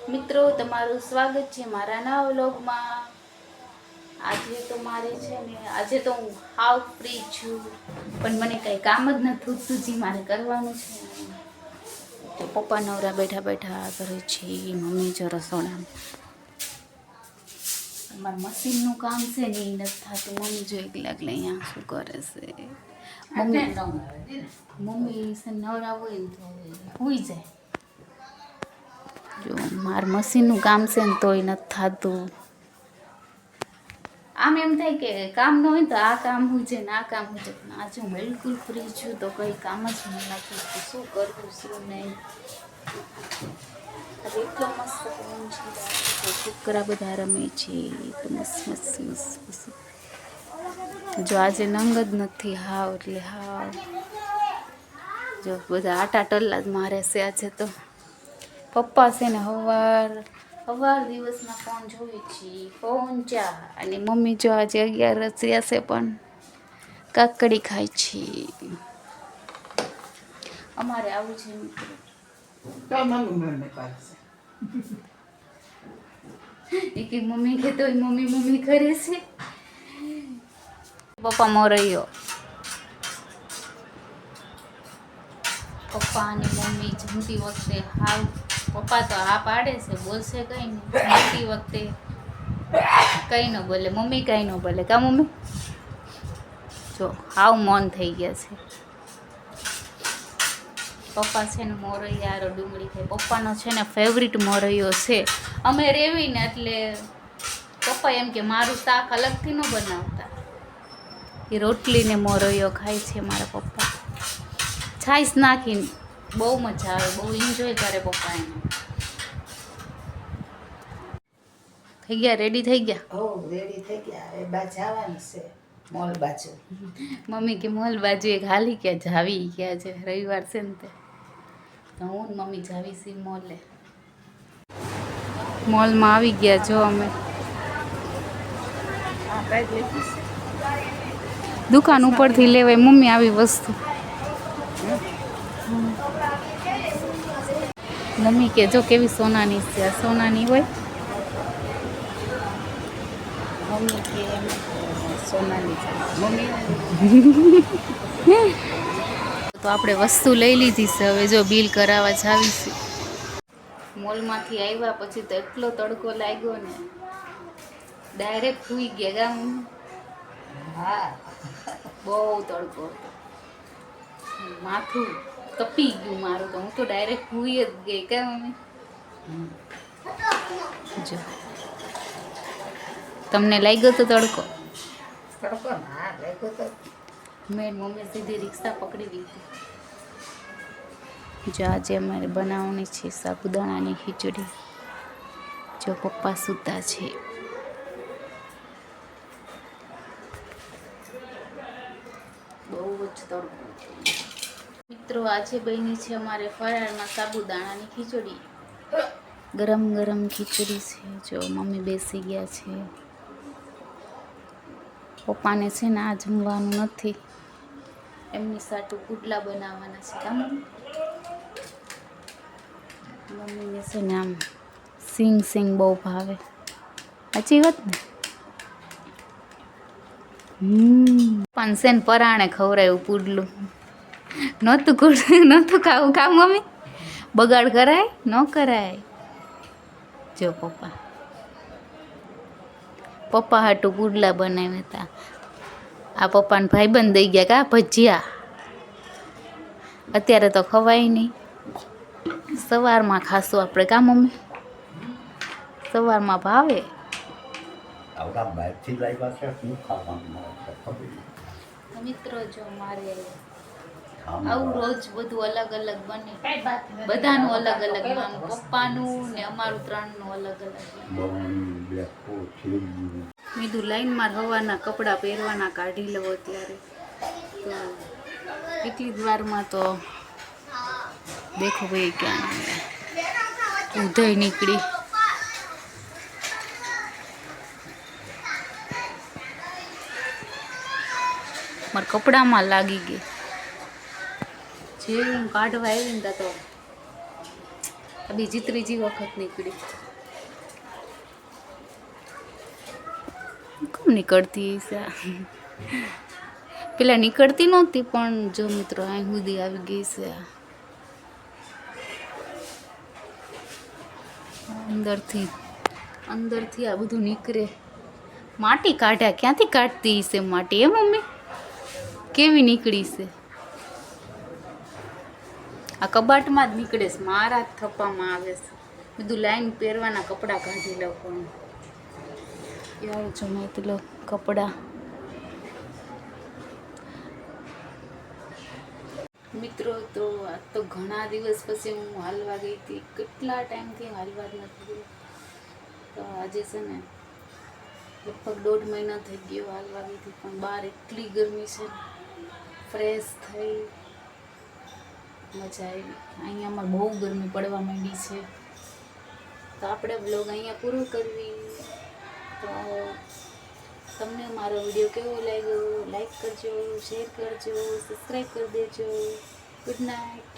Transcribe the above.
મિત્રો તમારું સ્વાગત છે મારા નવા વ્લોગમાં। આજે તો મારે છે ને આજે તો હું હાવ ફ્રી છું, પણ મને કંઈ કામ જ નથી ઉઠતું જે મારે કરવાનું છે। તો પપ્પા નવરા બેઠા બેઠા કરે છે, મમ્મી જો રસોડામાં મારા મશીનનું કામ છે ને એ નથી થતું। મમ્મી જો એકલા એકલા અહીંયા શું કરે છે। મમ્મી છે નવરા હોય ને તો સુઈ જાય। જો મારું મશીનનું કામ છે ને તોય નથી થતું। આમ એમ થાય કે કામ ન હોય તો આ કામ હોય છે ને આ કામ હોય છે, પણ આજે હું બિલકુલ ફ્રી છું તો કંઈ કામ જ નહીં લાગતું તો શું કરવું શું નહીં। એટલો મસ્ત ફોન છે, છોકરા બધા રમે છે તો મસ્ત મસ્ત મસ્ત મસ્ત। જો આજે નંગ જ નથી હાવ એટલે હાવ, જો બધા આટા ટલ્લા જ મારે છે આજે તો। પપ્પા છે ને સવાર દિવસના ફોન જોવે છે, ફોન ચા, અને મમ્મી જો આજે 11 રચ્યા છે પણ કાકડી ખાય છે। અમારે આવું છે મિત્રો, એક મમ્મી કે તો મમ્મી મમ્મી કરે છે। પપ્પા મોરૈયો, પપ્પા અને મમ્મી જમતી વખતે હાવ, પપ્પા તો હા પાડે છે, બોલશે કંઈ નહીં, જમતી વખતે કંઈ ન બોલે, મમ્મી કંઈ ન બોલે કા મમ્મી। જો હાવ મૌન થઈ ગયા છે। પપ્પા છે ને મોરૈયા ડુંગળી ખાય, પપ્પાનો છે ને ફેવરિટ મોરૈયો છે। અમે રેવી ને એટલે પપ્પા એમ કે મારું શાક અલગથી ન બનાવતા, એ રોટલીને મોરૈયો ખાય છે મારા પપ્પા, છાશ નાખીને। બહુ મજા આવે, બહુ એન્જોય કરે પપ્પા એને। થઈ ગયા રેડી થઈ ગયા? હો રેડી થઈ ગયા, એ બા જવાનું છે મોલ બાજુ। મમ્મી કે મોલ બાજુ એક હાલી ક્યાં જાવી ક્યાં છે, રવિવાર છે ને તે તો હું ને મમ્મી જાવી છીએ મોલે। મોલમાં આવી ગયા જો અમે, દુકાન ઉપરથી લેવાય મમ્મી આવી વસ્તુ। મમ્મી કે જો કેવી સોનાની છે, આ સોનાની હોય। મમ્મી કે એમ સોનાની મમ્મી તો આપણે વસ્તુ લઈ લીધી છે, હવે જો બિલ કરાવવા જાવી છે। મોલમાંથી આવ્યા પછી તો એટલો તડકો લાગ્યો ને, ડાયરેક્ટ સૂઈ ગયા ગામ। હા બહુ તડકો હતો, માથું તપી ગયું મારું તો, હું તો ડાયરેક્ટ સૂઈ જ ગઈ કા મમ્મી। જો તમને લાગ્યો તો તડકો? તડકો ના લાગ્યો તો, મેં મમ્મી સીધી રિક્ષા પકડી લીધી। જો આજે અમારે બનાવવાની છે સાબુદાણાની ખીચડી। જો પપ્પા સૂતા છે, બહુ જ તડકો મિત્રો। આજે બની છે અમારે ફરાળમાં સાબુદાણાની ખીચડી, ગરમ ગરમ ખીચડી છે। જો મમ્મી બેસી ગયા છે, પપ્પાને છે ને આ જમવાનું નથી, એમની સાટું પુડલા બનાવવાના છે કા મમ્મીને છે ને આમ સિંગ સિંગ બહુ ભાવે, સાચી વાત ને। પાંચસેન પરાણે ખવડાવ્યું પુડલું, નહોતું ખાવું કા મમ્મી, બગાડ કરાય ન કરાય। જો પપ્પા હાટું પુડલા બનાવ્યા હતા, આ પપ્પાને ભાઈબંધ દઈ ગયા કા ભજીયા, અત્યારે તો ખવાય નહીં, સવારમાં ખાશું આપણે કા મમ્મી, સવારમાં ભાવે। મિત્રો જો મારે આવું રોજ બધું અલગ અલગ બને, બધાનું અલગ અલગ નામ, પપ્પાનું ને અમારું ત્રણનું અલગ અલગ। મીધું લાઈનમાં હવાના કપડાં પહેરવાના કાઢી લઉં અત્યારે, તો કેટલી જ વારમાં તો દેખો ભાઈ ક્યાં ઉધઈ નીકળી। મારા કપડામાં લાગી ગઈ, જે હું કાઢવા આવી ને તો બીજી ત્રીજી વખત નીકળી. કોમ નીકળતી હશે આ? પેલા નીકળતી નહોતી પણ જો મિત્રો અહીં સુધી આવી ગઈ છે. અંદરથી આ બધું નીકળે. માટી કાઢ્યા, ક્યાંથી કાઢતી હશે માટી? એ મમ્મી કેવી નીકળી છે? આ કબાટમાં જ નીકળે છે. મારા જ થપ્પામાં આવે છે. બધું લાઈન પહેરવાના કપડાં કાઢી લઉં પણ યાર જમાતી લો કપડાં. મિત્રો તો આ તો ઘણા દિવસ પછી હું હાલવા ગઈ હતી. કેટલા ટાઈમથી હાલવા જ નથી ગઈ. તો આજે છે ને લગભગ 1.5 મહિના થઈ ગયો હાલવા ગઈ હતી. પણ બહાર એટલી ગરમી છે, ફ્રેશ થઈ મજા આવી. અહીંયા અમારે બહુ ગરમી પડવા માંડી છે. તો આપણે બ્લોગ અહીંયા પૂરો કરવી. તો તમને મારો વિડીયો કેવો લાગ્યો? લાઈક કરજો, શેર કરજો, સબસ્ક્રાઈબ કરી દેજો. Good night.